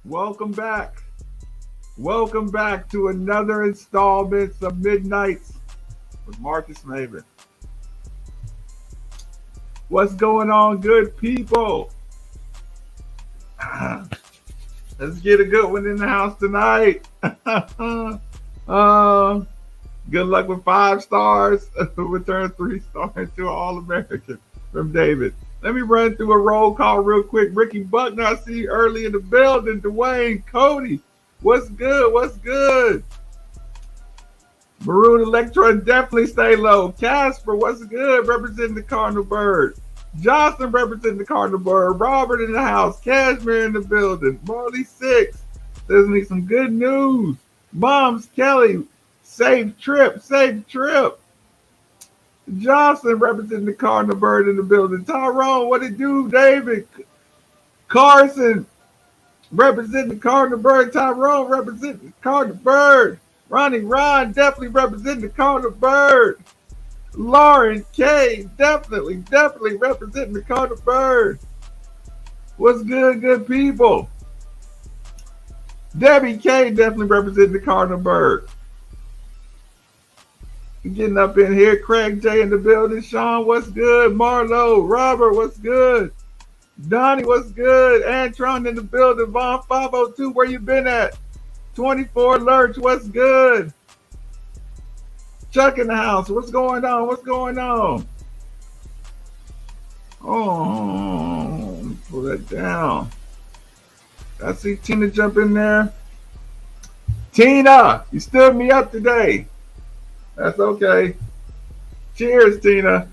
Welcome back. Welcome back to another installment of Midnights with Marcus Maven. What's going on, good people? Let's get a good one in the house tonight. Good luck with 5 stars. Return 3 stars to All-American from David. Let me run through a roll call real quick. Ricky Buckner, I see you early in the building. Dwayne, Cody, what's good? What's good? Maroon Electron, definitely stay low. Casper, what's good? Representing the Cardinal Bird. Johnson representing the Cardinal Bird. Robert in the house. Cashmere in the building. Marley 6 says need some good news. Moms, Kelly, safe trip, safe trip. Johnson representing the Cardinal Bird in the building. Tyrone, what it do? David Carson representing the Cardinal Bird. Tyrone representing the Cardinal Bird. Ronnie Ron definitely representing the Cardinal Bird. Lauren K definitely representing the Cardinal Bird. What's good, good people? Debbie K definitely representing the Cardinal Bird. Getting up in here. Craig J in the building. Sean, what's good? Marlo, Robert, what's good? Donnie, what's good? Antron in the building. Vaughn 502, where you been at? 24 Lurch, what's good? Chuck in the house, what's going on? What's going on? Oh, let me pull that down. I see Tina jump in there. Tina, you stood me up today. That's okay. Cheers, Tina.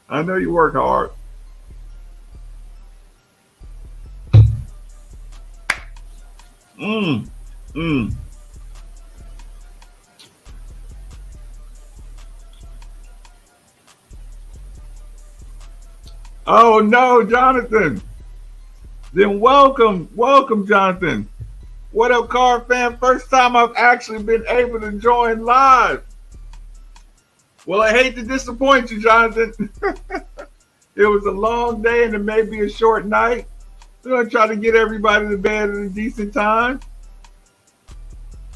I know you work hard. Mmm. Mmm. Oh no, Jonathan. Then welcome, Jonathan. What up, car fan? First time I've actually been able to join live. Well, I hate to disappoint you, Jonathan. It was a long day and it may be a short night. We're going to try to get everybody to bed at a decent time.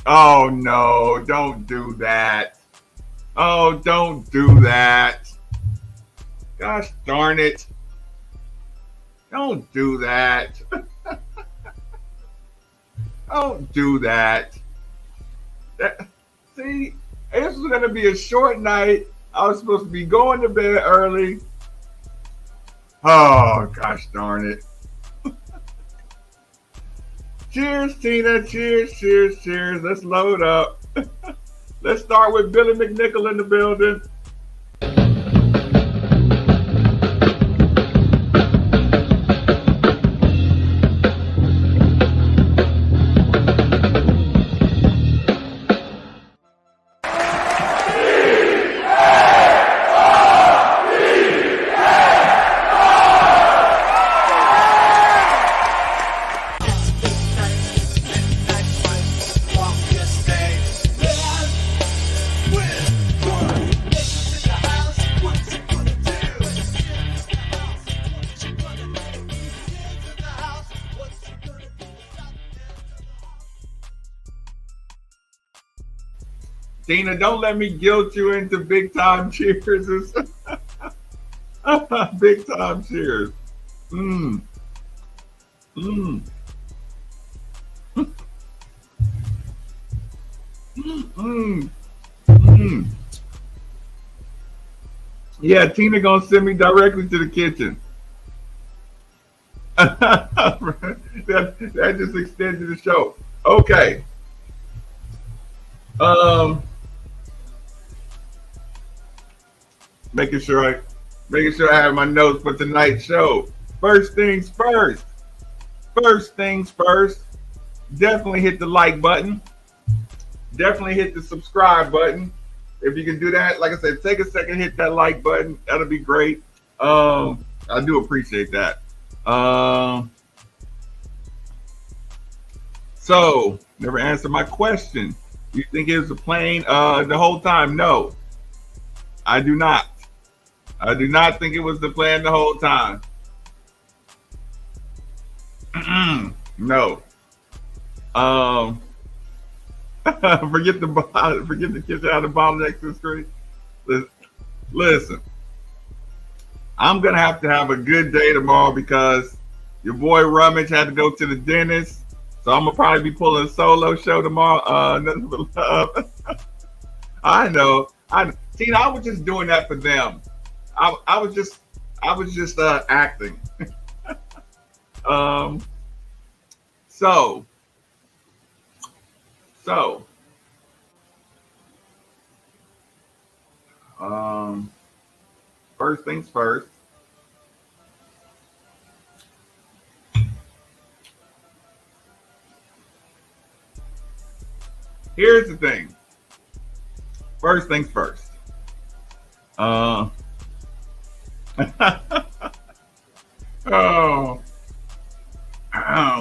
Oh, no, don't do that. Oh, don't do that. Gosh darn it. Don't do that. Don't do that. See, this was going to be a short night. I was supposed to be going to bed early. Oh, gosh darn it. Cheers, Tina. Cheers, cheers, cheers. Let's load up. Let's start with Billy McNichol in the building. Tina, don't let me guilt you into big time cheers. Big time cheers. Mmm. Mmm. Mmm. Mmm. Yeah, Tina gonna send me directly to the kitchen. that just extended the show. Okay. Making sure I have my notes for tonight's show. First things first. First things first. Definitely hit the like button. Definitely hit the subscribe button. If you can do that, like I said, take a second, hit that like button. That'll be great. I do appreciate that. So, never answered my question. You think it was a plane the whole time? No, I do not. I do not think it was the plan the whole time. No. Forget the kitchen out of the bottleneck to the screen. Listen, I'm gonna have to have a good day tomorrow because your boy Rummage had to go to the dentist, so I'm gonna probably be pulling a solo show tomorrow. Nothing but love. I know. Tina, I was just doing that for them. I was just acting. So Um, first things first. Here's the thing. First things first. Uh, oh,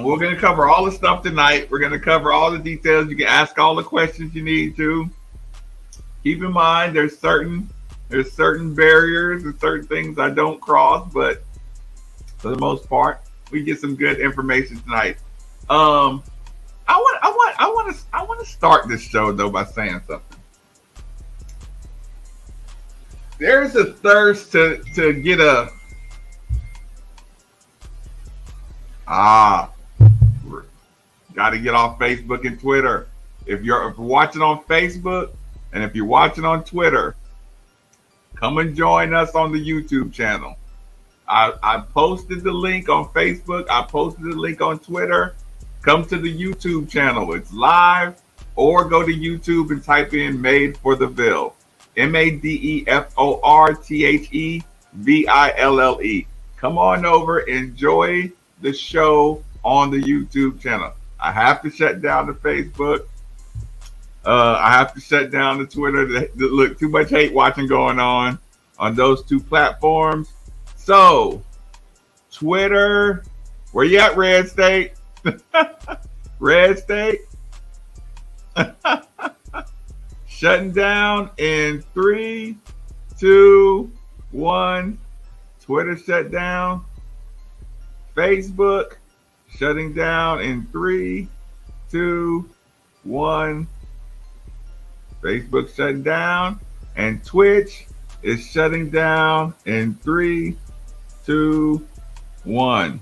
we're going to cover all the stuff tonight. We're going to cover all the details. You can ask all the questions you need to. Keep in mind, there's certain barriers and certain things I don't cross, but for the most part, we get some good information tonight. I want to start this show though by saying something. There's a thirst to get a got to get off Facebook and Twitter. If you're watching on Facebook and if you're watching on Twitter, come and join us on the YouTube channel. I posted the link on Facebook. I posted the link on Twitter. Come to the YouTube channel. It's live, or go to YouTube and type in Made for the Ville. MADEFORTHEVILLE. Come on over, enjoy the show on the YouTube channel. I have to shut down the Facebook. I have to shut down the Twitter. Look, too much hate watching going on those two platforms. So, Twitter, where you at, Red State? Red State? Shutting down in 3, 2, 1. Twitter shut down. Facebook shutting down in 3, 2, 1. Facebook shutting down. And Twitch is shutting down in 3, 2, 1.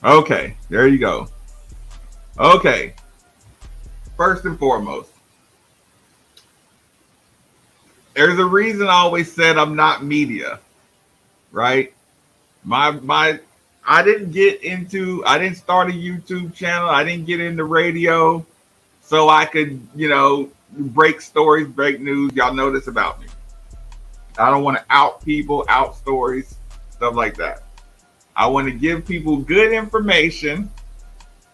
Okay, there you go. Okay. First and foremost, there's a reason I always said I'm not media, right? I didn't start a YouTube channel. I didn't get into radio so I could, break stories, break news. Y'all know this about me. I don't want to out people, out stories, stuff like that. I want to give people good information,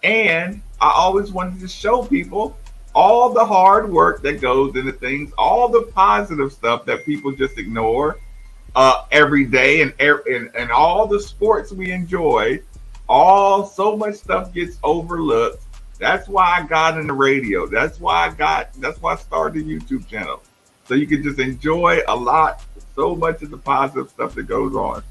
and I always wanted to show people all the hard work that goes into things, all the positive stuff that people just ignore every day, and all the sports we enjoy. So much stuff gets overlooked. That's why I got in the radio. That's why I started the YouTube channel, so you can just enjoy so much of the positive stuff that goes on.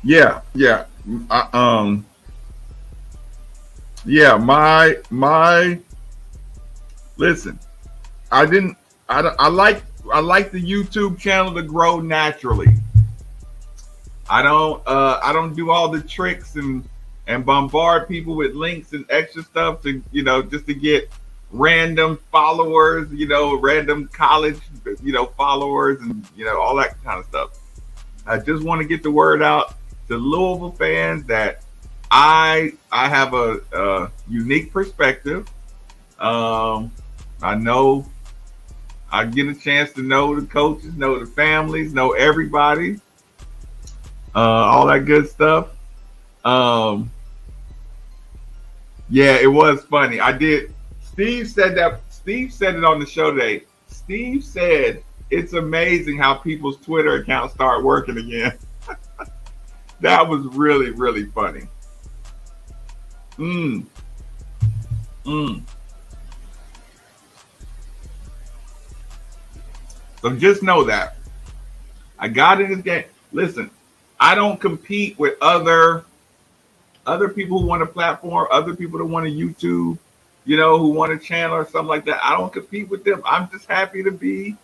Yeah. Listen, I like the YouTube channel to grow naturally. I don't do all the tricks and bombard people with links and extra stuff to, just to get random followers, random college, followers and, all that kind of stuff. I just want to get the word out to Louisville fans that I have a unique perspective. I know I get a chance to know the coaches, know the families, know everybody, all that good stuff. Yeah, it was funny. Steve said it on the show today. Steve said it's amazing how people's Twitter accounts start working again. That was really, really funny. So just know that I got in this game. Listen, I don't compete with other people who want a platform, other people that want a YouTube, who want a channel or something like that. I don't compete with them. I'm just happy to be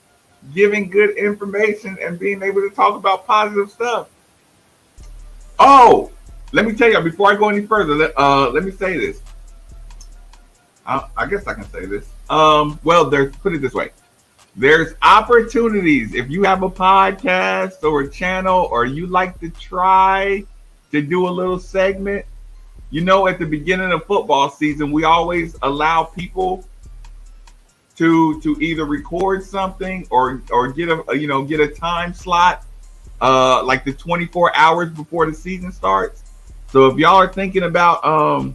giving good information and being able to talk about positive stuff. Oh, let me tell you, before I go any further, let me say this. I guess I can say this. Well, there's put it this way. There's opportunities. If you have a podcast or a channel or you like to try to do a little segment, at the beginning of football season, we always allow people to either record something or get a time slot like the 24 hours before the season starts. So if y'all are thinking about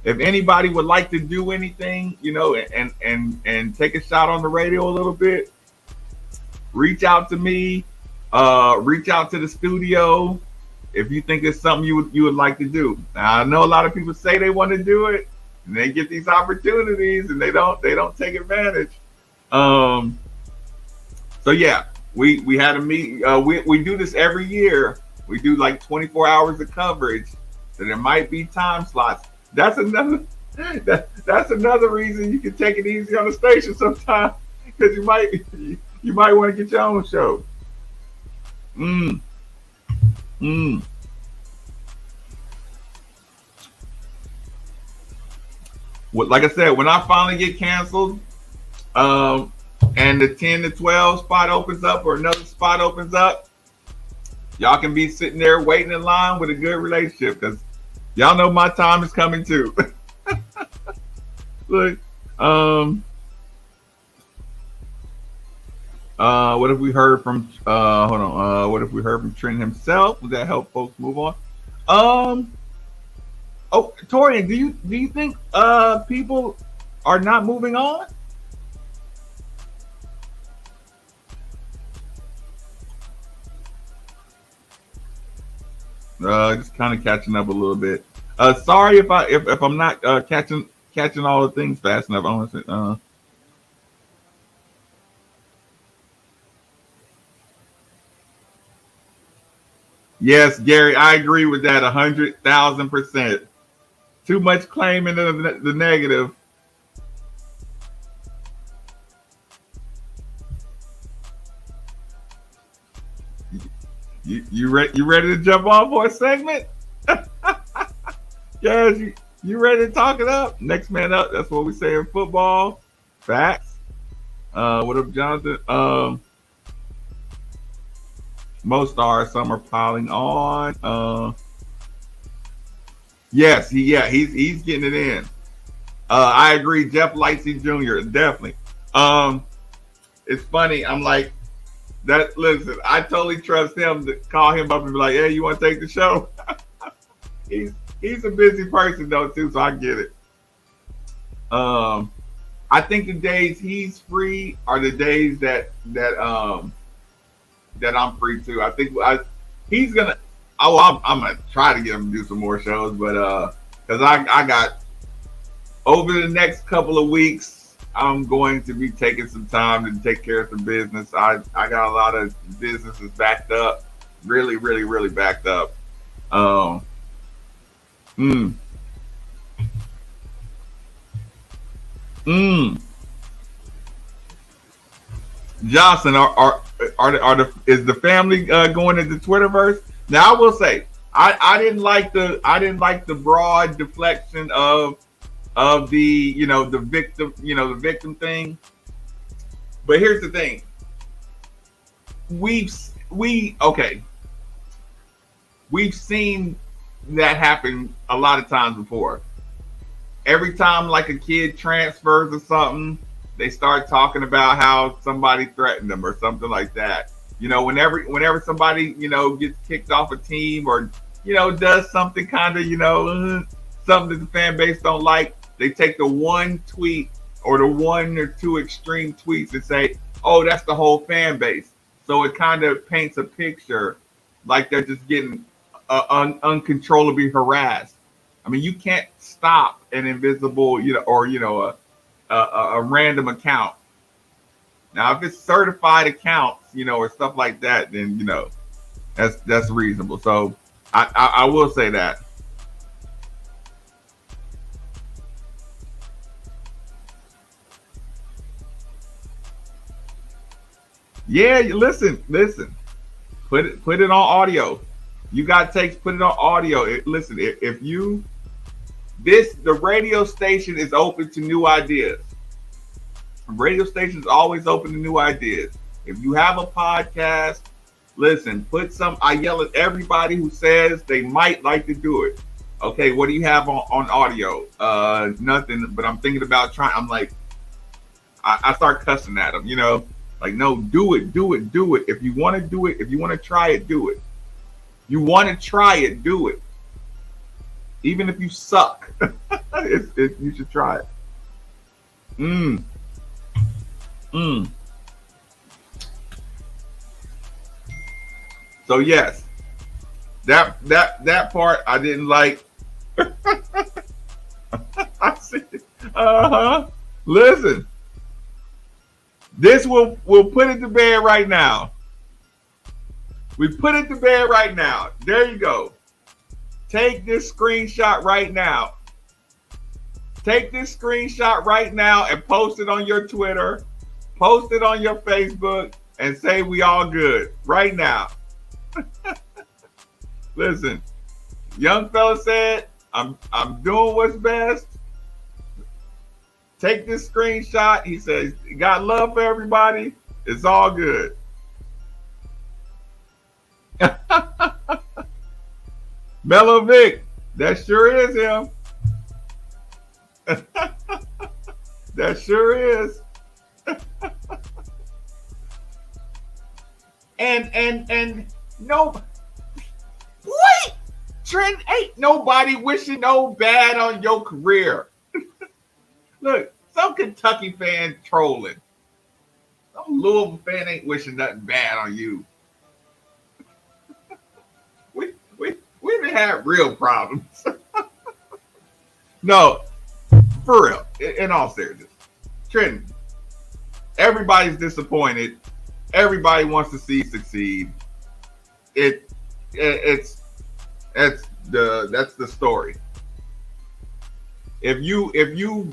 if anybody would like to do anything, and take a shot on the radio a little bit, reach out to me, reach out to the studio if you think it's something you would like to do. Now, I know a lot of people say they want to do it and they get these opportunities and they don't take advantage. So yeah, we had a meeting. We do this every year. We do like 24 hours of coverage. So there might be time slots. That's another reason you can take it easy on the station sometimes, because you might want to get your own show. Like I said, when I finally get canceled, and the 10 to 12 spot opens up or another spot opens up, y'all can be sitting there waiting in line with a good relationship, because y'all know my time is coming too. Look, what have we heard from? Hold on. What have we heard from Trent himself? Would that help folks move on? Oh, Torian, do you think people are not moving on? Just kind of catching up a little bit. Sorry if I'm not catching all the things fast enough. Honestly, yes, Gary, I agree with that 100,000%. Too much claiming the negative. You ready to jump on for a segment? Yes, you ready to talk it up? Next man up. That's what we say in football. Facts. What up, Jonathan? Most stars, some are piling on. Yes, he's getting it in. I agree. Jeff Lightsey Jr. definitely. It's funny. I'm like that. Listen, I totally trust him to call him up and be like, "Hey, you want to take the show?" He's a busy person though too, so I get it. I think the days he's free are the days that I'm free too. I think he's gonna. Oh, I'm gonna try to get him to do some more shows, but because I got over the next couple of weeks, I'm going to be taking some time to take care of some business. I got a lot of businesses backed up, really, really, really backed up. Johnson, is the family going into Twitterverse? Now I will say I didn't like the broad deflection of the the victim thing. But here's the thing. We've seen that happen a lot of times before. Every time like a kid transfers or something, they start talking about how somebody threatened them or something like that. Whenever somebody, gets kicked off a team or, does something kind of, something that the fan base don't like, they take the one tweet or the one or two extreme tweets and say, oh, that's the whole fan base. So it kind of paints a picture like they're just getting uncontrollably harassed. I mean, you can't stop an invisible, a random account. Now, if it's certified accounts, or stuff like that, then that's reasonable. So I will say that. Yeah, listen. Put it on audio. You got takes, put it on audio. Listen, if you the radio station is open to new ideas. Radio stations always open to new ideas. If you have a podcast, listen, put some. I yell at everybody who says they might like to do it. Okay, what do you have on audio? Nothing, but I'm thinking about trying. I'm like, I start cussing at them, like, no, do it. If you want to do it, if you want to try it, do it. You want to try it, do it. Even if you suck, you should try it. So yes, that part I didn't like. I see. Listen, this we'll put it to bed right now. We put it to bed right now. There you go. Take this screenshot right now. Take this screenshot right now and post it on your Twitter, post it on your Facebook, and say we all good right now. Listen, young fella said, I'm doing what's best. Take this screenshot. He says, got love for everybody. It's all good. Mellow Vic, that sure is him. That sure is. and no, wait, Trent, ain't nobody wishing no bad on your career. Look, some Kentucky fan trolling. Some Louisville fan ain't wishing nothing bad on you. We've had real problems. No, for real. In all seriousness, Trentyn, everybody's disappointed. Everybody wants to see succeed. That's the story. If you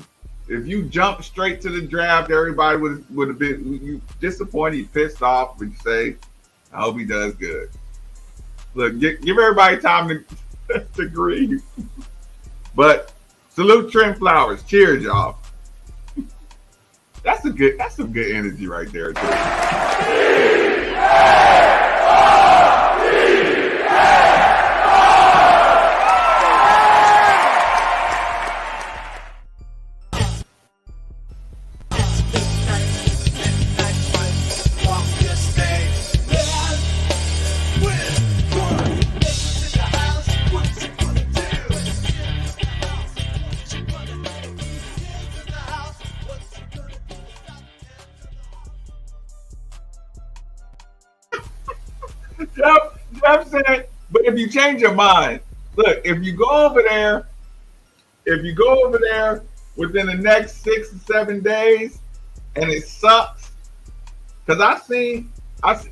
jump straight to the draft, everybody would have been disappointed, pissed off, and say, I hope he does good. Look, give everybody time to grieve. But salute Trent Flowers. Cheers, y'all. That's some good energy right there, too. Jeff said, but if you change your mind, look, if you go over there within the next 6 to 7 days and it sucks, because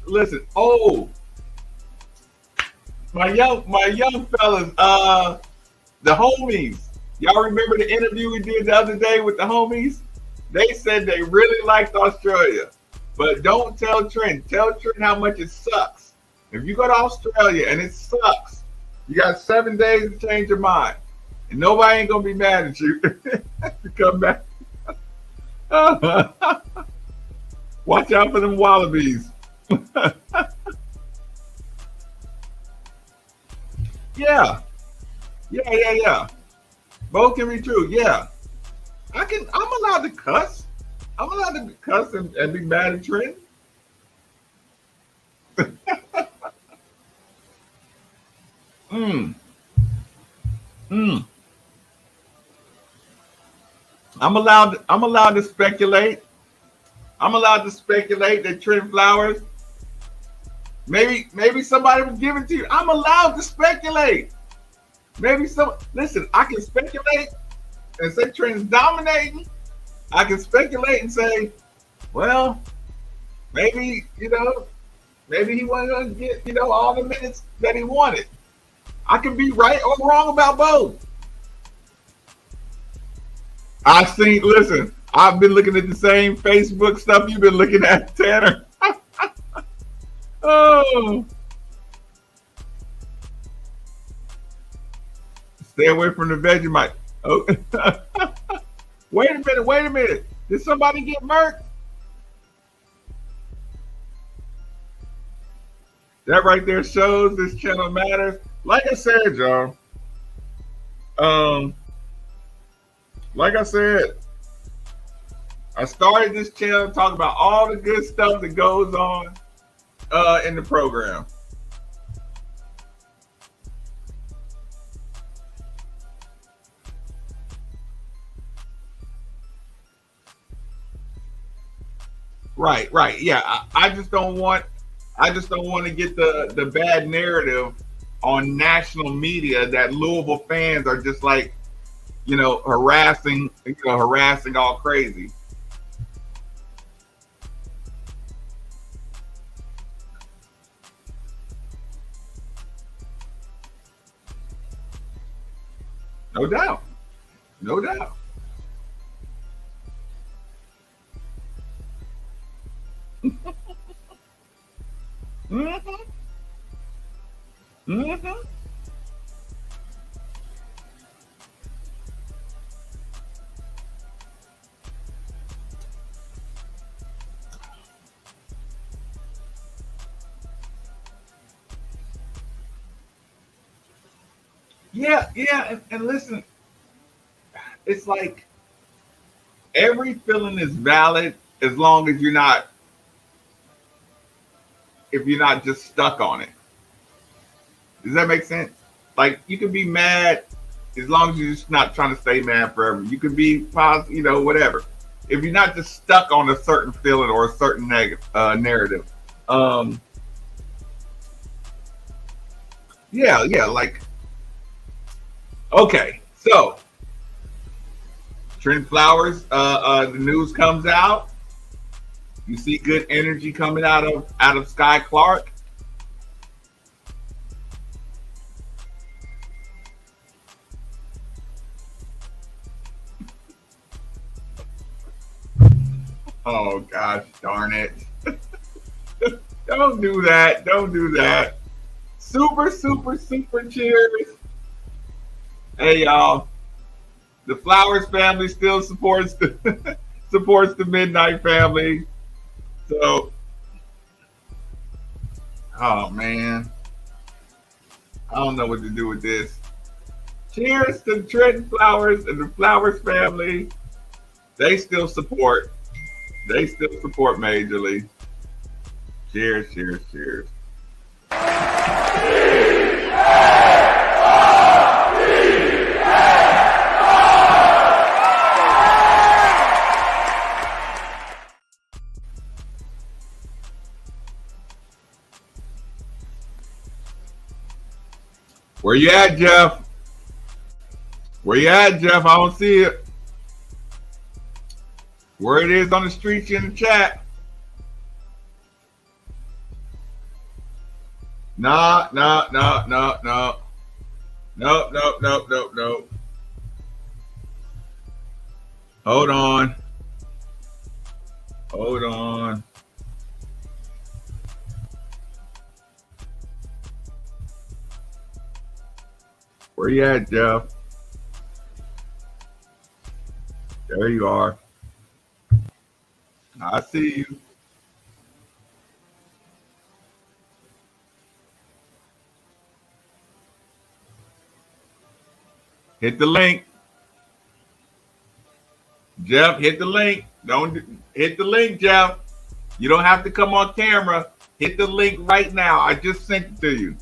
listen, my young fellas, the homies, y'all remember the interview we did the other day with the homies? They said they really liked Australia, but don't tell Trent. Tell Trent how much it sucks. If you go to Australia and it sucks, you got 7 days to change your mind. And nobody ain't going to be mad at you to come back. Watch out for them wallabies. Yeah. Both can be true. Yeah. I'm allowed to cuss. I'm allowed to cuss and be mad at Trent. I'm allowed to speculate. I'm allowed to speculate that Trent Flowers, maybe somebody was given to you. I'm allowed to speculate. Listen, I can speculate and say Trent's dominating. I can speculate and say, well, maybe he wasn't going to get, all the minutes that he wanted. I can be right or wrong about both. Listen, I've been looking at the same Facebook stuff you've been looking at, Tanner. Oh. Stay away from the Vegemite. Oh. Wait a minute. Did somebody get murked? That right there shows this channel matters. Like I said, y'all. Um, like I said, I started this channel talking about all the good stuff that goes on in the program. Right, right. Yeah, I just don't want to get the bad narrative on national media that Louisville fans are just like, harassing all crazy. No doubt. No doubt. Mm-hmm. Mm-hmm. Yeah, yeah, and listen, it's like every feeling is valid as long as you're not just stuck on it. Does that make sense? Like you can be mad as long as you're just not trying to stay mad forever. You can be positive, whatever. If you're not just stuck on a certain feeling or a certain narrative. Um, yeah, yeah, like okay, so Trent Flowers, the news comes out. You see good energy coming out of Sky Clark. Oh gosh, darn it! Don't do that! Don't do that! Super, super, super cheers! Hey y'all, the Flowers family still supports the Midnight family. So, oh man, I don't know what to do with this. Cheers to Trentyn Flowers and the Flowers family. They still support. They still support majorly. Cheers, cheers, cheers. Where you at, Jeff? Where you at, Jeff? I don't see it. Where it is on the streets in the chat. Nah, nah, nah, nah, nah. Nope, nope, nope, nope, nope. Hold on. Hold on. Where you at, Jeff? There you are. I see you. Hit the link. Jeff, hit the link. Don't hit the link, Jeff. You don't have to come on camera. Hit the link right now. I just sent it to you.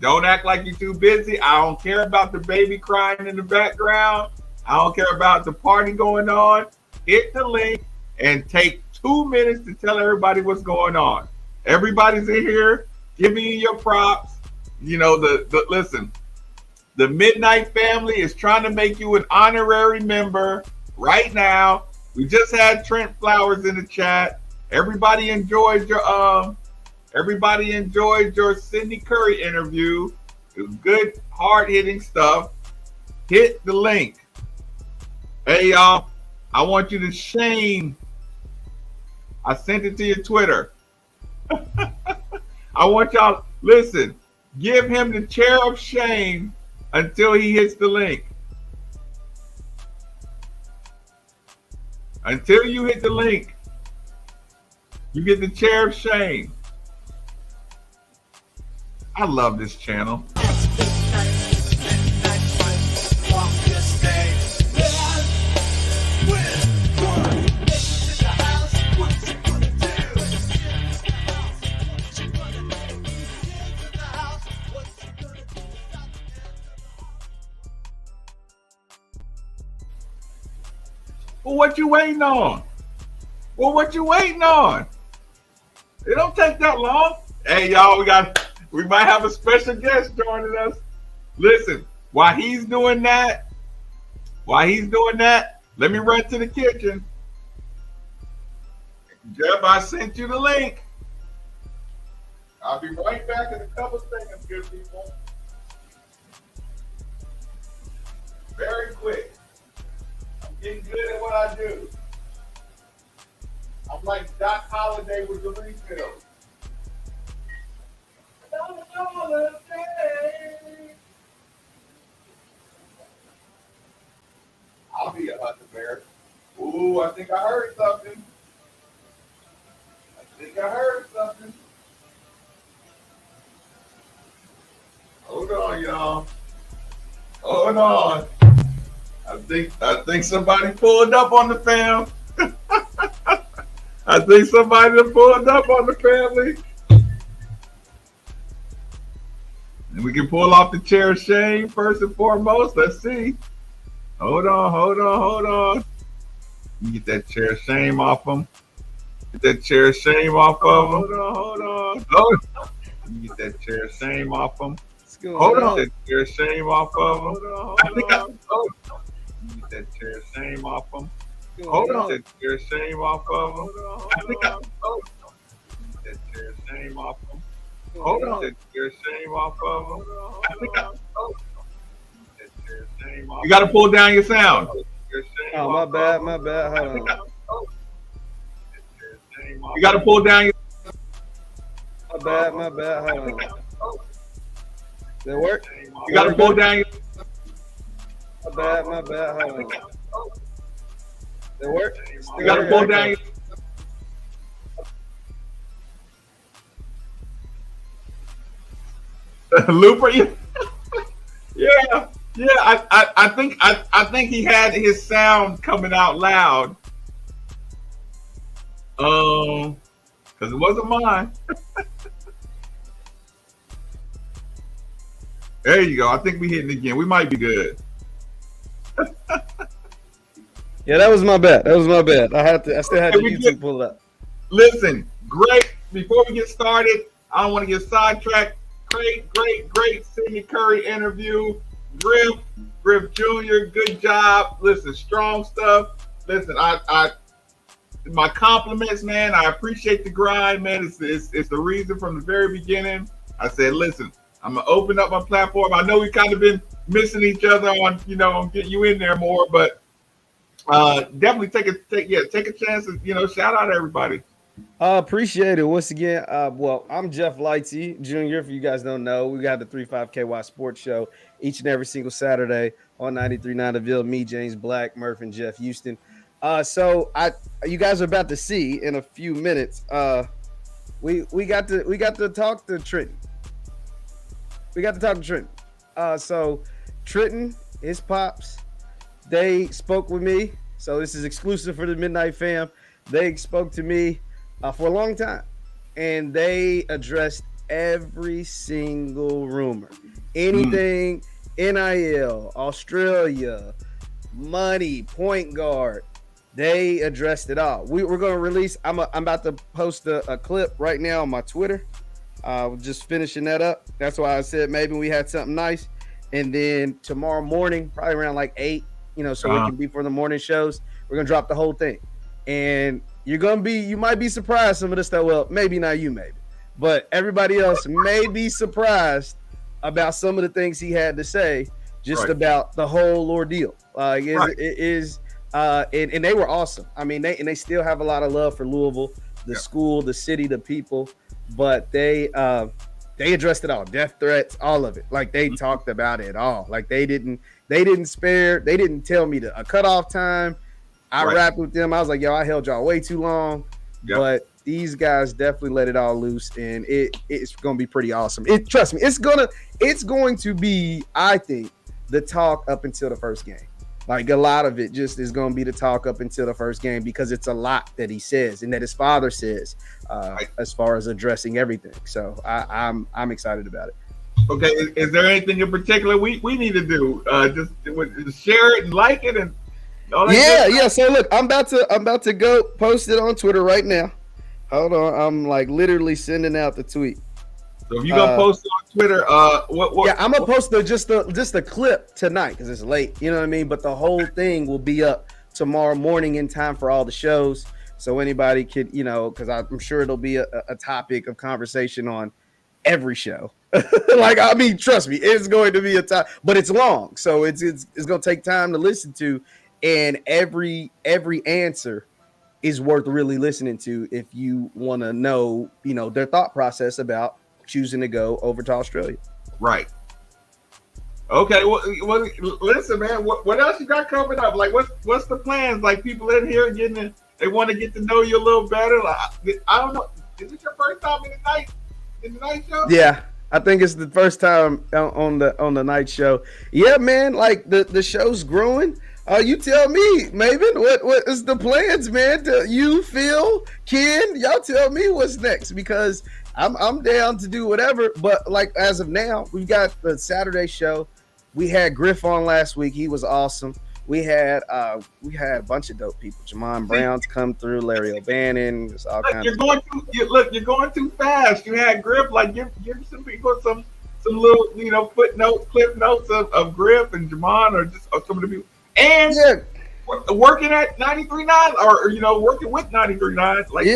Don't act like you're too busy. I don't care about the baby crying in the background. I don't care about the party going on. Hit the link and take 2 minutes to tell everybody what's going on. Everybody's in here giving you your props. Listen, the Midnight family is trying to make you an honorary member right now. We just had Trent Flowers in the chat. Everybody enjoyed your Sydney Curry interview. It was good, hard-hitting stuff. Hit the link. Hey, y'all, I want you to shame. I sent it to your Twitter. I want y'all, listen, give him the chair of shame until he hits the link. Until you hit the link, you get the chair of shame. I love this channel. Well, what you waiting on? Well, what you waiting on? It don't take that long. Hey, y'all, we might have a special guest joining us. Listen, while he's doing that, let me run to the kitchen. Jeff, I sent you the link. I'll be right back in a couple seconds, good people. Very quick. Getting good at what I do. I'm like Doc Holliday with the refill. I'll be a hunter bear. Ooh, I think I heard something. Hold on, y'all. Hold on. I think somebody pulled up on the fam. I think somebody pulled up on the family. And we can pull off the chair of shame first and foremost. Let's see. Hold on. You get that chair of shame off them. Get that chair of shame off of them. Hold on. You get that chair of shame off them. Hold on. Get that chair of shame off of them. I think get that chair of shame off them. Hold on. Get that chair of shame off of them. I think get that chair of shame off them. Hold on. Get that chair of shame off of them. I think get that chair of shame off. You got to pull down your sound. Oh, my bad. Hold on. You got to pull down your. My bad. Hold on. That work? You got to pull down your. My bad. Hold on. That work? You got to pull down your. Looper, yeah. I think he had his sound coming out loud. Because it wasn't mine. There you go. I think we hitting again. We might be good. Yeah, that was my bad. I still had the YouTube pull up. Listen, great. Before we get started, I don't want to get sidetracked. Great Sidney Curry interview. Griff Jr., good job. Listen, strong stuff. Listen, I my compliments, man. I appreciate the grind, man. It's the reason from the very beginning. I said, listen, I'm gonna open up my platform. I know we've kind of been missing each other on getting you in there more, but definitely take a chance and shout out everybody. I appreciate it once again. Well, I'm Jeff Lightsey Jr. If you guys don't know, we got the 35KY Sports Show each and every single Saturday on 93.9 The Ville. Me, James Black, Murph, and Jeff Houston. So you guys are about to see in a few minutes. We got to talk to Trentyn. So Trentyn, his pops, they spoke with me. So this is exclusive for the Midnight Fam. They spoke to me for a long time, and they addressed every single rumor, anything, NIL, Australia, money, point guard. They addressed it all. We're going to release. I'm about to post a clip right now on my Twitter. Just finishing that up. That's why I said maybe we had something nice. And then tomorrow morning, probably around like 8, so we can be for the morning shows. We're going to drop the whole thing. And you might be surprised some of this stuff. Well, maybe not you, maybe. But everybody else may be surprised about some of the things he had to say about the whole ordeal. It is. And they were awesome. I mean, they still have a lot of love for Louisville, the school, the city, the people, but they addressed it all, death threats, all of it. Like they talked about it all. Like they didn't spare. They didn't tell me a cutoff time. I rapped with them. I was like, yo, I held y'all way too long. Yep. But these guys definitely let it all loose, and it's going to be pretty awesome. Trust me, it's going to be, I think, the talk up until the first game. Like a lot of it just is going to be the talk up until the first game because it's a lot that he says and that his father says as far as addressing everything. So I'm excited about it. Okay, is there anything in particular we need to do? Just share it and like it and all that. Yeah. So look, I'm about to go post it on Twitter right now. Hold on, I'm like literally sending out the tweet. So if you're gonna post it on Twitter, what? Yeah, I'm gonna post just a clip tonight because it's late. You know what I mean? But the whole thing will be up tomorrow morning in time for all the shows. So anybody could, because I'm sure it'll be a topic of conversation on every show. Like, I mean, trust me, it's going to be a time, but it's long, so it's gonna take time to listen to, and every answer is worth really listening to if you want to know, their thought process about choosing to go over to Australia. Right. Okay. Well, listen, man. What else you got coming up? Like, what's the plans? Like, people in here they want to get to know you a little better. Like, I don't know. Is it your first time in the night show? Yeah, I think it's the first time on the night show. Yeah, man. Like the show's growing. You tell me, Maven, what is the plans, man? You, Phil, Ken, y'all tell me what's next because I'm down to do whatever. But like as of now, we've got the Saturday show. We had Griff on last week. He was awesome. We had a bunch of dope people. Jamon Brown's come through, Larry O'Bannon. All kinds you're going too fast. You had Griff. Like give some people some little footnotes, clip notes of Griff and Jamon or some of the people. And working at 93.9 or working with 93.9. Like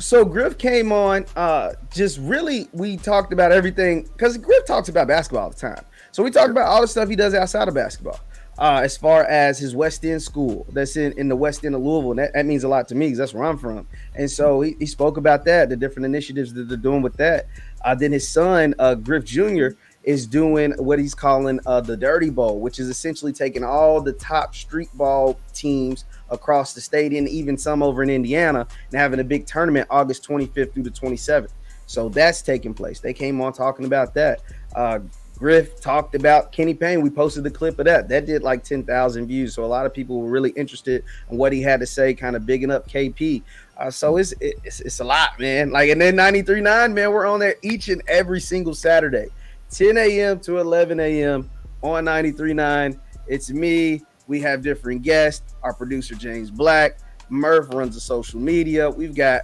So Griff came on. Just really, we talked about everything because Griff talks about basketball all the time. So we talked about all the stuff he does outside of basketball. As far as his West End school that's in the West End of Louisville, and that means a lot to me because that's where I'm from. And so he spoke about that, the different initiatives that they're doing with that. Then his son, Griff Jr., is doing what he's calling the Dirty Bowl, which is essentially taking all the top street ball teams across the state and even some over in Indiana and having a big tournament August 25th through the 27th. So that's taking place. They came on talking about that. Griff talked about Kenny Payne. We posted the clip of that. That did like 10,000 views. So a lot of people were really interested in what he had to say, kind of bigging up KP. So it's a lot, man. Like, and then 93.9, man, we're on there each and every single Saturday. 10 a.m. to 11 a.m. on 93.9. It's me. We have different guests. Our producer, James Black. Murph runs the social media. We got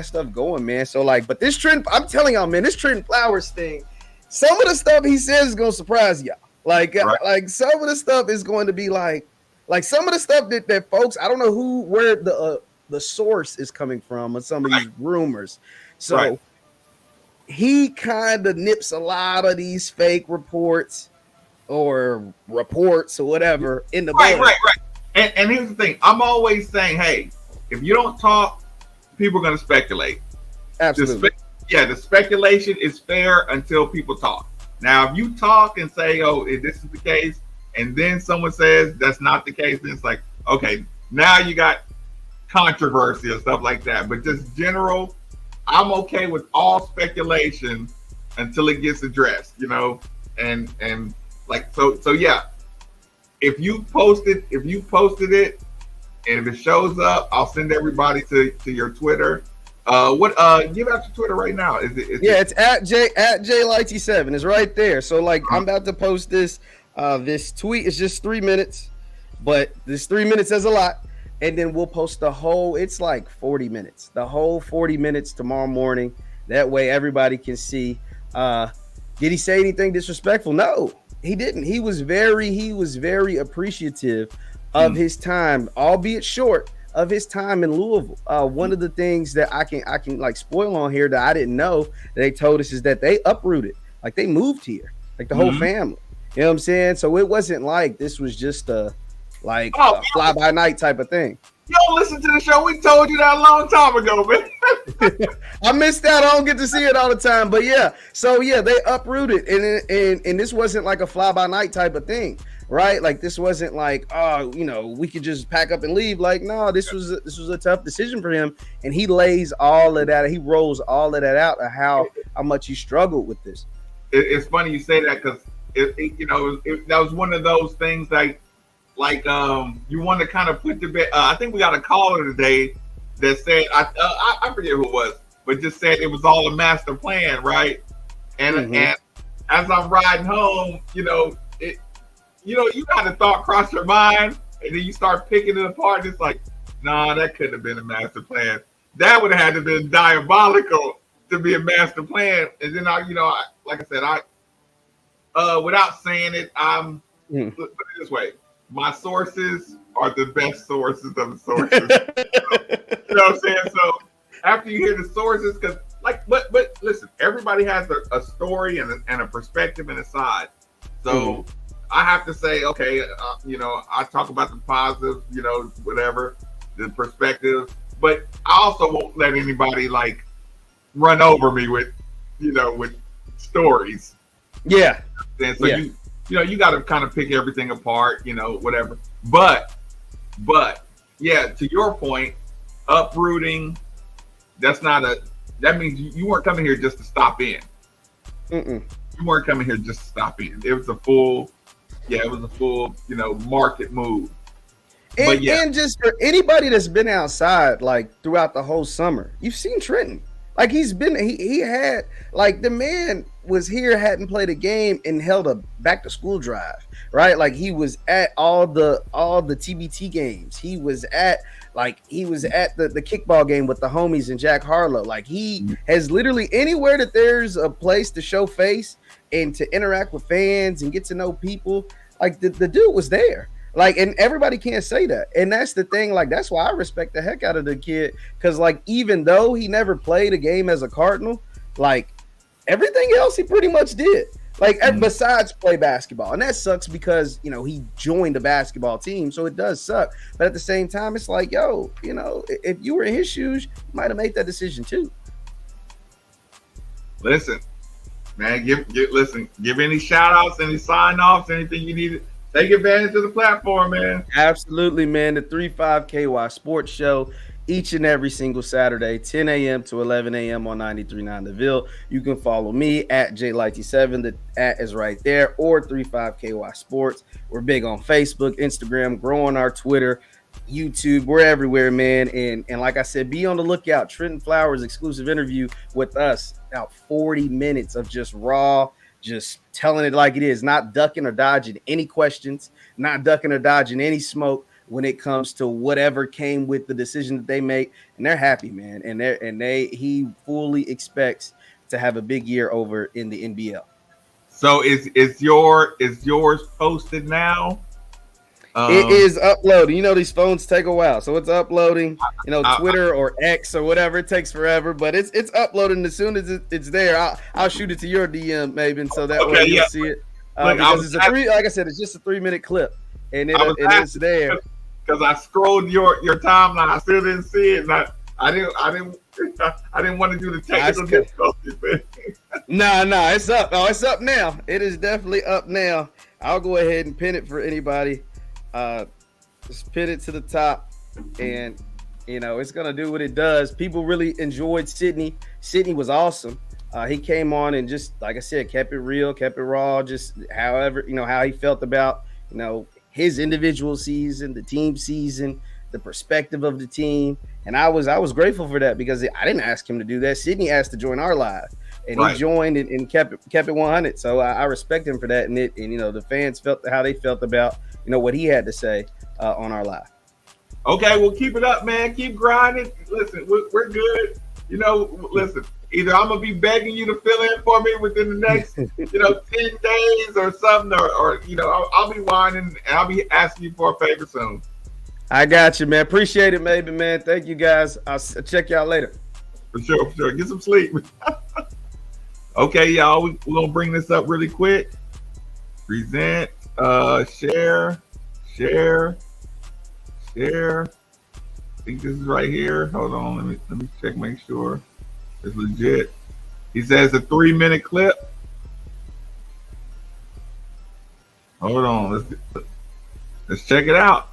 stuff going, man. So like, but this Trent, I'm telling y'all, man, this Trent Flowers thing, some of the stuff he says is gonna surprise y'all. Like some of the stuff is going to be like some of the stuff that folks, I don't know where the source is coming from on some of these rumors. So he kind of nips a lot of these fake reports or whatever in the bud. Right. And here's the thing. I'm always saying, hey, if you don't talk, people are going to speculate. Absolutely. The speculation is fair until people talk. Now, if you talk and say, oh, this is the case, and then someone says that's not the case, then it's like, okay, now you got controversy and stuff like that. But just general, I'm okay with all speculation until it gets addressed, and like so yeah. If you posted it, and if it shows up, I'll send everybody to your Twitter. Give out your Twitter right now. It's at JLighty7. It's right there. So like I'm about to post this tweet. It's just 3 minutes, but this 3 minutes says a lot. And then we'll post the whole, it's like 40 minutes, the whole 40 minutes tomorrow morning. That way everybody can see. Did he say anything disrespectful? No, he didn't. He was very appreciative of his time, albeit short, of his time in Louisville. One of the things that I can like spoil on here that I didn't know that they told us is that they uprooted, like they moved here, like the whole family. You know what I'm saying? So it wasn't like this was just a fly by night type of thing. You don't listen to the show. We told you that a long time ago, man. I missed that. I don't get to see it all the time, but yeah. So yeah, they uprooted, and this wasn't like a fly by night type of thing. right? Like this wasn't like, oh, we could just pack up and leave. Like, no, this was a tough decision for him, and he lays all of that. He rolls all of that out of how much he struggled with this. It's funny you say that because that was one of those things like you want to kind of put to bed. I think we got a caller today that said I forget who it was, but just said it was all a master plan, right? And and as I'm riding home, you got a thought cross your mind, and then you start picking it apart. And it's like, nah, that couldn't have been a master plan. That would have had to been diabolical to be a master plan. And then like I said, without saying it, put it this way: my sources are the best sources of the sources. You know what I'm saying? So after you hear the sources, because but listen, everybody has a story and a perspective and a side. So I have to say, okay, I talk about the positives, whatever, the perspective, but I also won't let anybody run over me with stories. Yeah. And so you got to kind of pick everything apart, whatever. But yeah, to your point, uprooting, that means you weren't coming here just to stop in. You weren't coming here just to stop in. It was a full, market move. And just for anybody that's been outside throughout the whole summer, you've seen Trentyn. He had the man was here, hadn't played a game, and held a back to school drive, right? He was at all the TBT games. He was at the kickball game with the homies and Jack Harlow. He has literally anywhere that there's a place to show face and to interact with fans and get to know people. The dude was there. And everybody can't say that. And that's the thing. That's why I respect the heck out of the kid. Because even though he never played a game as a Cardinal, everything else he pretty much did. Besides play basketball. And that sucks because, he joined the basketball team. So it does suck. But at the same time, it's if you were in his shoes, you might have made that decision too. Listen, man, give any shout outs, any sign offs, anything you need. Take advantage of the platform, man. Absolutely, man. The 35KY Sports Show each and every single Saturday, 10 a.m. to 11 a.m. on 93.9 The Ville. You can follow me at JLighty7. The @ is right there, or 35KY Sports. We're big on Facebook, Instagram, growing our Twitter, YouTube. We're everywhere, man. And like I said, be on the lookout. Trentyn Flowers exclusive interview with us. About 40 minutes of just raw, just telling it like it is, not ducking or dodging any questions, not ducking or dodging any smoke when it comes to whatever came with the decision that they make. And they're happy, man. And he fully expects to have a big year over in the NBL. So is yours posted now? It is uploading. These phones take a while, so it's uploading. Twitter or X or whatever, it takes forever, but it's uploading. As soon as it's there, I'll shoot it to your DM, Maven, so that way you'll see it. Because it's like I said, it's just a 3-minute clip, and it's there. Because I scrolled your timeline, I still didn't see it, and I didn't want to do the technical difficulties. No, it's up. Oh, it's up now. It is definitely up now. I'll go ahead and pin it for anybody. Just pin it to the top, and it's gonna do what it does. People really enjoyed Sydney. Sydney was awesome. He came on and just, like I said, kept it real, kept it raw, just however, how he felt about, his individual season, the team season, the perspective of the team. And I was grateful for that, because I didn't ask him to do that. Sydney asked to join our live, and he joined and kept it 100. So I respect him for that. And the fans felt how they felt about, what he had to say on our live. Okay, well, keep it up, man. Keep grinding. Listen, we're good. Listen, either I'm going to be begging you to fill in for me within the next, 10 days or something, or I'll be whining and I'll be asking you for a favor soon. I got you, man. Appreciate it, maybe, man. Thank you, guys. I'll check y'all later. For sure. Get some sleep. Okay, y'all, we're going to bring this up really quick. Present, share. I think this is right here. Hold on, let me check, make sure it's legit. He says a 3-minute clip. Hold on. Let's check it out.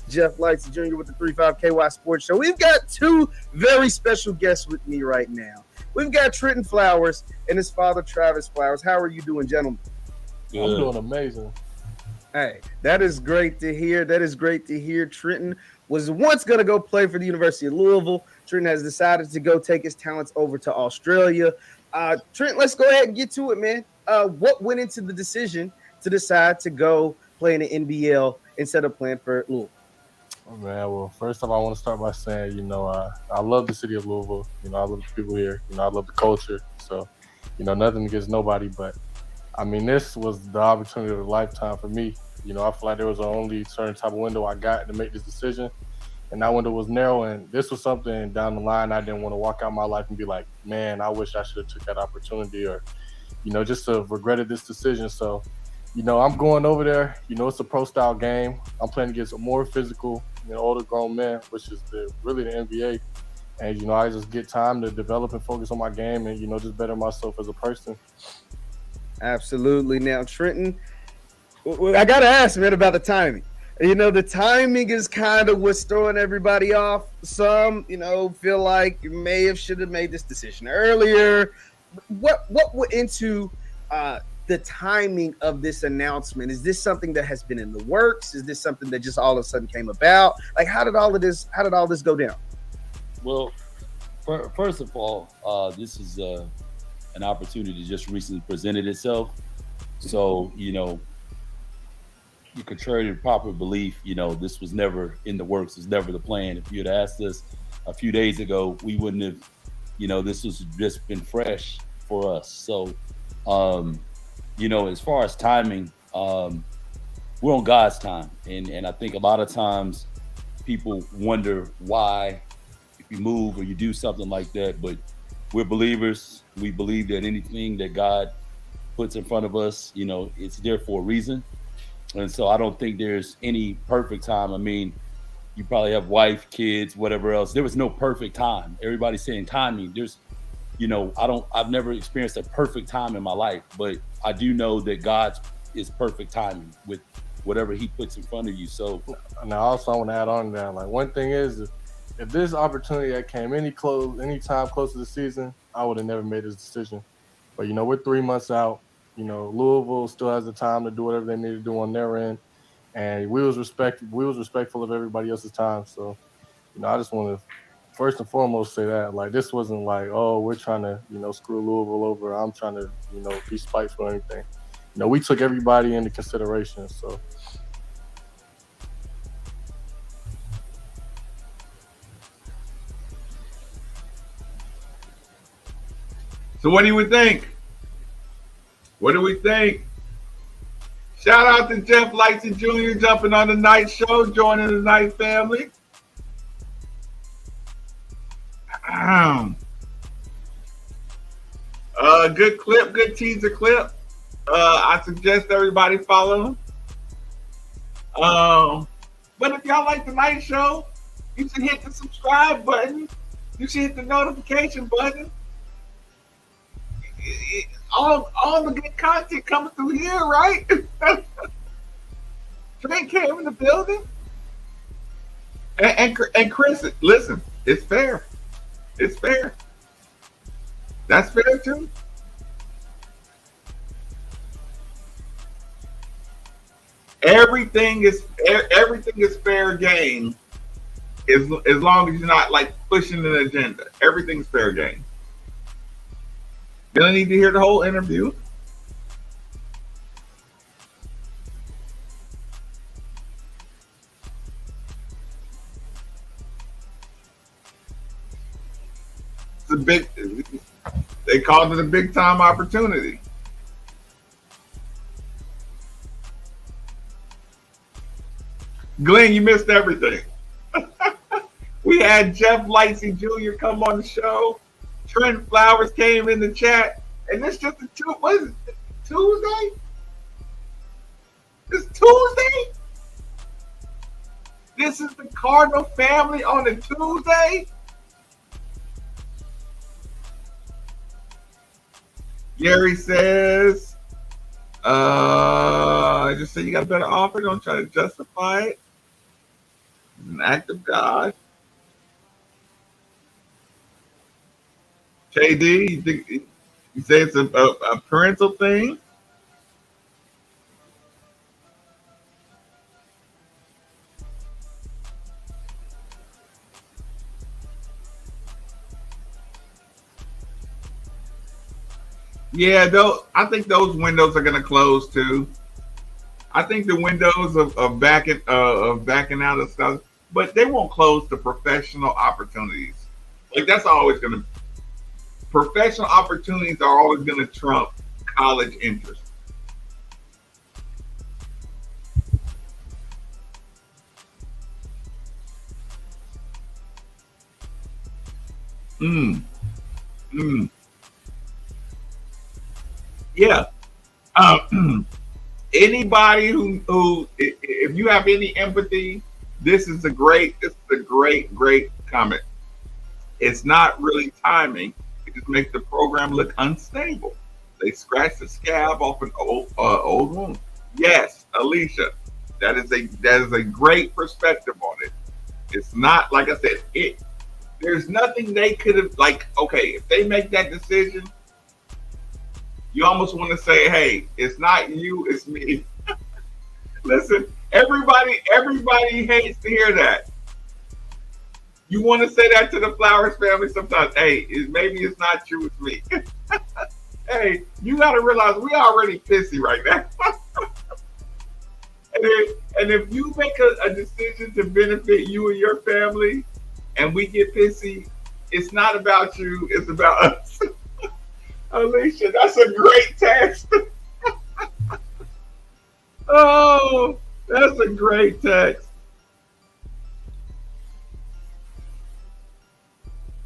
Jeff Lights Jr. with the 35 KY Sports Show. We've got two very special guests with me right now. We've got Trentyn Flowers and his father, Travis Flowers. How are you doing, gentlemen? Good. I'm doing amazing. Hey, that is great to hear. That is great to hear. Trentyn was once going to go play for the University of Louisville. Trentyn has decided to go take his talents over to Australia. Trent, let's go ahead and get to it, man. What went into the decision to decide to go play in the NBL instead of playing for Louisville? Oh, man, well, first off, I want to start by saying, I love the city of Louisville. I love the people here. I love the culture. So, nothing against nobody. But, I mean, this was the opportunity of a lifetime for me. I feel like there was only certain type of window I got to make this decision. And that window was narrow. And this was something down the line I didn't want to walk out my life and be like, man, I wish I should have took that opportunity or, just to have regretted this decision. So, I'm going over there. It's a pro-style game. I'm playing against a more physical, older grown men, which is really the NBA. And, I just get time to develop and focus on my game and, just better myself as a person. Absolutely. Now, Trentyn, I got to ask, man, about the timing. The timing is kind of what's throwing everybody off. Some, feel like you should have made this decision earlier. What went into the timing of this announcement? Is this something that has been in the works? Is this something that just all of a sudden came about? Like, how did all this go down? Well, first of all, this is an opportunity just recently presented itself. So, contrary to proper belief, this was never in the works. It's never the plan. If you had asked us a few days ago, we wouldn't have, this has just been fresh for us. So, as far as timing, we're on God's time. And I think a lot of times people wonder why if you move or you do something like that, but we're believers. We believe that anything that God puts in front of us, it's there for a reason. And so I don't think there's any perfect time. I mean, you probably have wife, kids, whatever else. There was no perfect time. Everybody's saying timing. There's, I've never experienced a perfect time in my life, but I do know that God's is perfect timing with whatever he puts in front of you. So now also I want to add on to that. Like, one thing is, if this opportunity that came any time close to the season, I would have never made this decision. But, we're 3 months out. Louisville still has the time to do whatever they need to do on their end. And we was respectful of everybody else's time. So, I just want to first and foremost say that, like, this wasn't like, oh, we're trying to, screw Louisville over. I'm trying to, be spiteful or anything. We took everybody into consideration. So. So what do you think? What do we think? Shout out to Jeff Lights Jr. jumping on the night show, joining the night family. Good clip, good teaser clip. I suggest everybody follow him. But if y'all like the night show, you should hit the subscribe button. You should hit the notification button. All the good content comes through here, right? Trent came in the building. And Chris, listen, it's fair. It's fair. That's fair too. Everything is fair game as long as you're not like pushing an agenda. Everything's fair game. You don't need to hear the whole interview. They called it a big time opportunity. Glenn, you missed everything. We had Jeff Lightsey Jr. come on the show. Trent Flowers came in the chat. And this just what is it, Tuesday? It's Tuesday? This is the Cardinal family on a Tuesday? Gary says, Just say you got a better offer. Don't try to justify it. It's an act of God. KD, you say it's a parental thing? Yeah, I think those windows are going to close too. I think the windows of backing out of stuff, but they won't close to professional opportunities. Like that's always going to professional opportunities are always going to trump college interest. Mm, mm, yeah. Anybody if you have any empathy, this is a great comment. It's not really timing. It just makes the program look unstable. They scratch the scab off an old wound. Yes, Alicia, that is a great perspective on it. It's not like I said. There's nothing they could have okay, if they make that decision, you almost want to say, hey, it's not you, it's me. Listen, everybody hates to hear that. You want to say that to the Flowers family sometimes. Hey, maybe it's not you, it's me. Hey, you got to realize we already pissy right now. and if you make a decision to benefit you and your family, and we get pissy, it's not about you, it's about us. Alicia, that's a great text. Oh, that's a great text.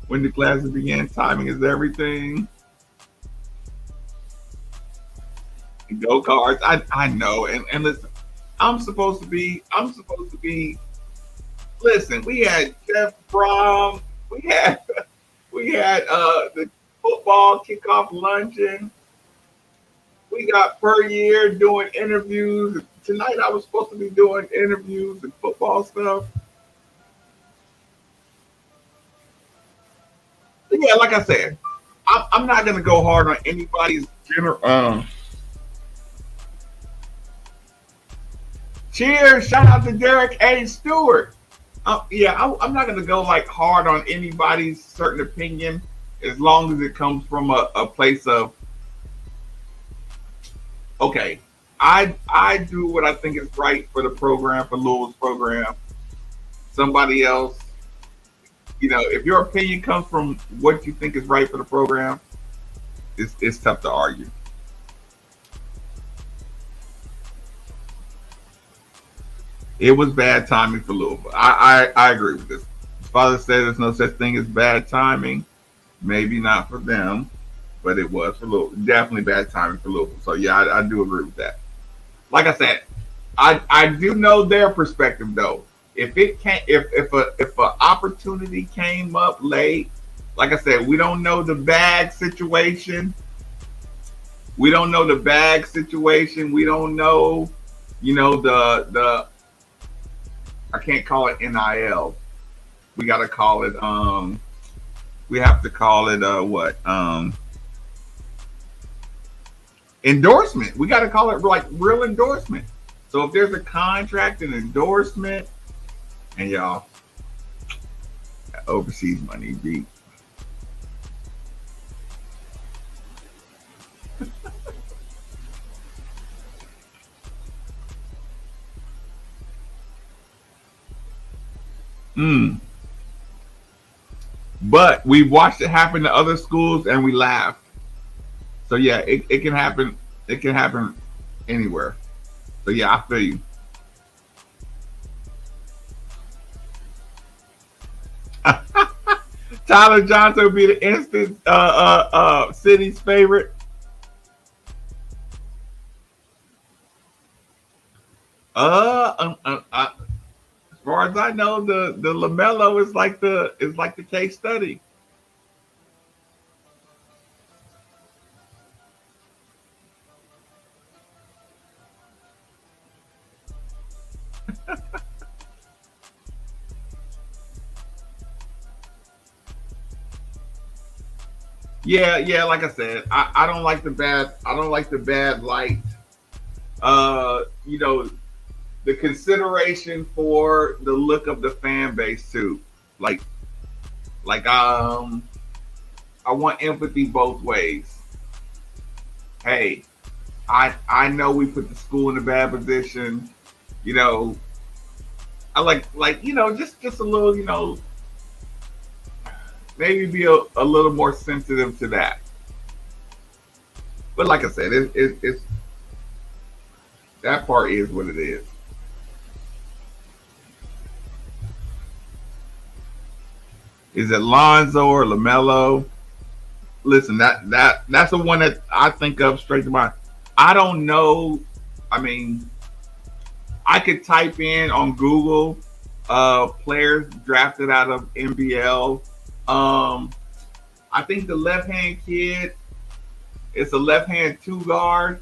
When the classes began, timing is everything. Go cards. I know. And listen, I'm supposed to be listen, we had Jeff Brom, we had the football kickoff luncheon. We got per year doing interviews. Tonight I was supposed to be doing interviews and football stuff. But yeah, like I said, I'm not gonna go hard on anybody's general. Cheers! Shout out to Derek A. Stewart. I'm not gonna go hard on anybody's certain opinion as long as it comes from a place of okay, I do what I think is right for the program, for Louisville's program. Somebody else, if your opinion comes from what you think is right for the program, it's tough to argue. It was bad timing for Louisville. I agree with this. His father said there's no such thing as bad timing. Maybe not for them, but it was for Louisville. Definitely bad timing for Louisville. So yeah, I do agree with that. Like I said, I do know their perspective though. If a opportunity came up late, like I said, we don't know the bag situation. We don't know, the I can't call it NIL. We got to call it we have to call it what? Endorsement. We got to call it real endorsement. So if there's a contract and endorsement, and y'all, overseas money deep. But we watched it happen to other schools and we laughed. So yeah, it can happen. It can happen anywhere. So yeah, I feel you. Tyler Johnson will be the instant city's favorite. As far as I know, the LaMelo is like the case study. Yeah. Like I said, I don't like the bad. I don't like the bad light. You know, the consideration for the look of the fan base too. Like, like I want empathy both ways. Hey, I know we put the school in a bad position. You know, I like just a little maybe be a little more sensitive to that. But like I said, it's that part is what it is. Is it Lonzo or Lamelo? Listen, that's the one that I think of straight to mind. I don't know. I mean, I could type in on Google players drafted out of NBL. Um, I think the left hand kid is a left hand two guard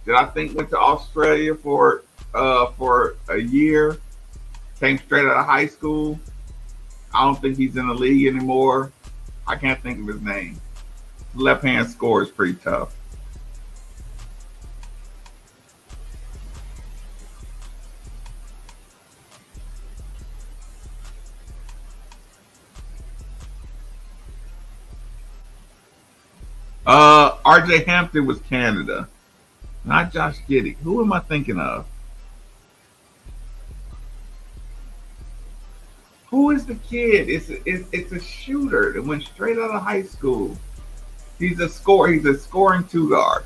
that I think went to Australia for a year. Came straight out of high school. I don't think he's in the league anymore. I can't think of his name. Left hand score is pretty tough. RJ Hampton was Canada, not Josh Giddey. Who am I thinking of? Who is the kid? It's a shooter that went straight out of high school. He's a scorer. He's a scoring two guard.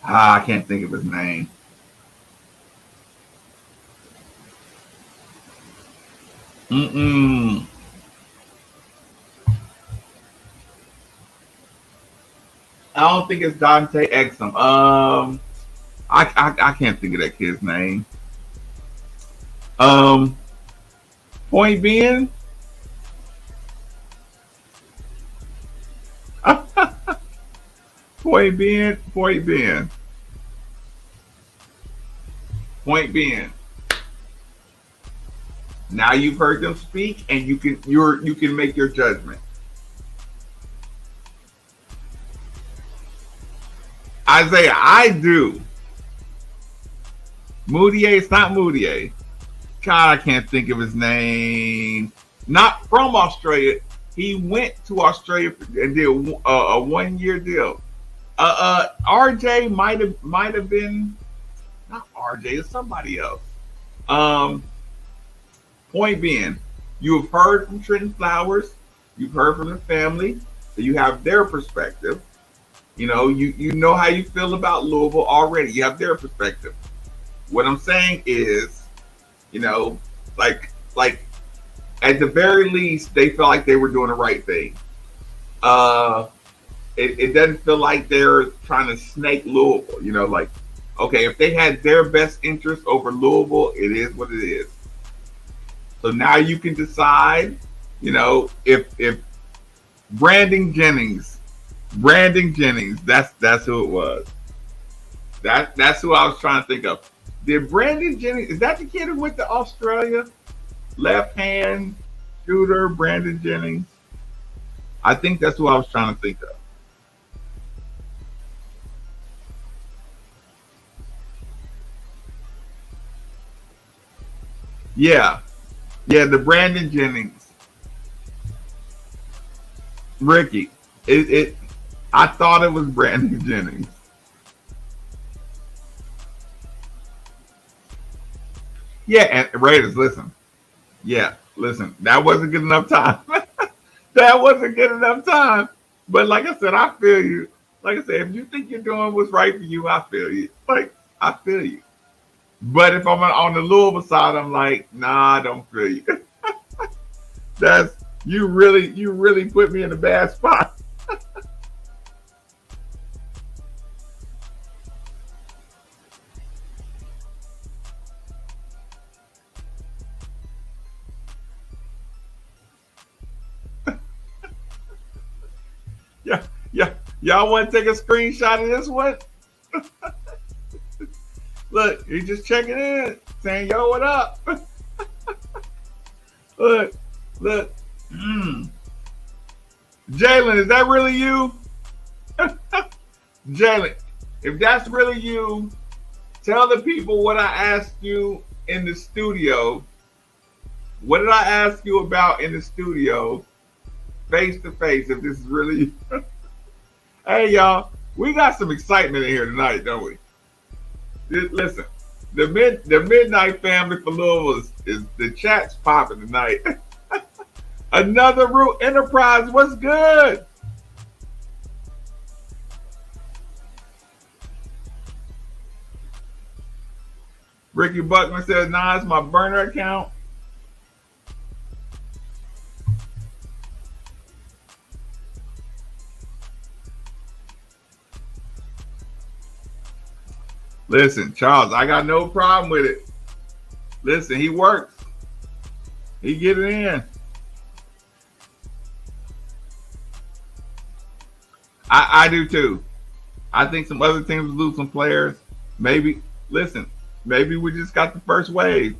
I can't think of his name. Mm-mm. I don't think it's Dante Exum. I can't think of that kid's name. Um, Point being, point being, point being. Now you've heard them speak, and you can make your judgment. Isaiah, I do. Moutier, it's not Moutier. God, I can't think of his name. Not from Australia. He went to Australia and did a 1 year deal. RJ might have been not RJ. It's somebody else. Um, Point being, you have heard from Trentyn Flowers. You've heard from the family. So you have their perspective. You know how you feel about Louisville already. You have their perspective. What I'm saying is, you know, like at the very least, they felt like they were doing the right thing. Uh, it doesn't feel like they're trying to snake Louisville. Like okay, if they had their best interest over Louisville, it is what it is. So now you can decide, if Brandon Jennings, that's who it was. That's who I was trying to think of. Did Brandon Jennings, is that the kid who went to Australia? Left hand shooter, Brandon Jennings. I think that's who I was trying to think of. Yeah. Yeah, the Brandon Jennings. Ricky. It I thought it was Brandon Jennings. Yeah, and Raiders, listen. Yeah, listen. That wasn't good enough time. That wasn't good enough time. But like I said, I feel you. Like I said, if you think you're doing what's right for you, I feel you. Like, I feel you. But if I'm on the Louisville side, I'm like, nah, I don't feel you. That's you really put me in a bad spot. Yeah, yeah. Y'all want to take a screenshot of this one? Look, he's just checking in, saying, "Yo, what up?" Look. Jalen, is that really you? Jalen, if that's really you, tell the people what I asked you in the studio. What did I ask you about in the studio, face to face, if this is really you? Hey, y'all, we got some excitement in here tonight, don't we? Listen, the Midnight Family for Louisville is the chat's popping tonight. Another Root Enterprise, what's good? Ricky Buckman says, "Nah, it's my burner account." Listen, Charles, I got no problem with it. Listen, he works. He get it in. I do too. I think some other teams lose some players. Maybe, listen, maybe we just got the first wave.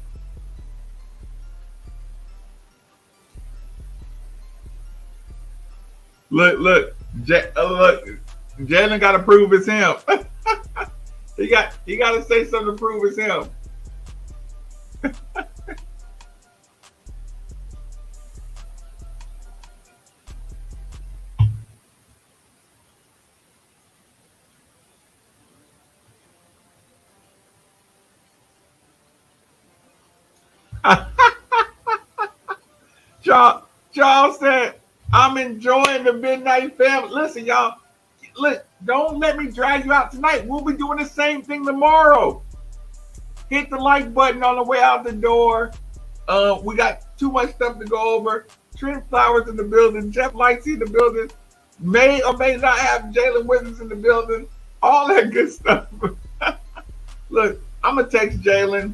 Look, Jalen got to prove it's him. He got to say something to prove it's him. Charles said, "I'm enjoying the Midnight Family." Listen, y'all, look, don't let me drag you out tonight. We'll be doing the same thing tomorrow. Hit the like button on the way out the door. We got too much stuff to go over. Trent Flowers in the building. Jeff Lightsey in the building. May or may not have Jalen Withers in the building. All that good stuff. Look, I'm going to text Jalen.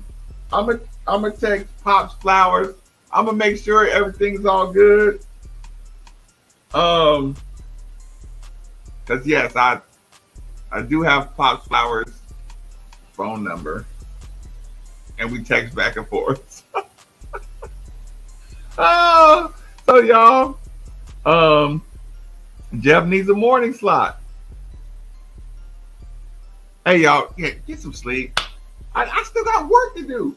I'm gonna text Pops Flowers. I'm going to make sure everything's all good. Because, yes, I do have Pops Flowers' phone number. And we text back and forth. So y'all, Jeff needs a morning slot. Hey y'all, yeah, get some sleep. I still got work to do.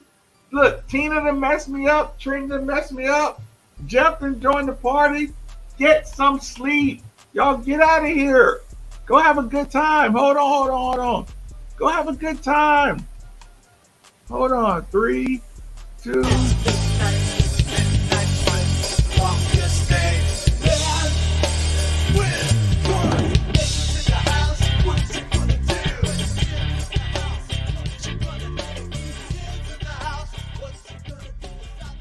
Look, Tina done messed me up. Trentyn done messed me up. Jeff done joined the party. Get some sleep. Y'all get out of here. Go have a good time. Hold on. Go have a good time. Hold on. 3, 2.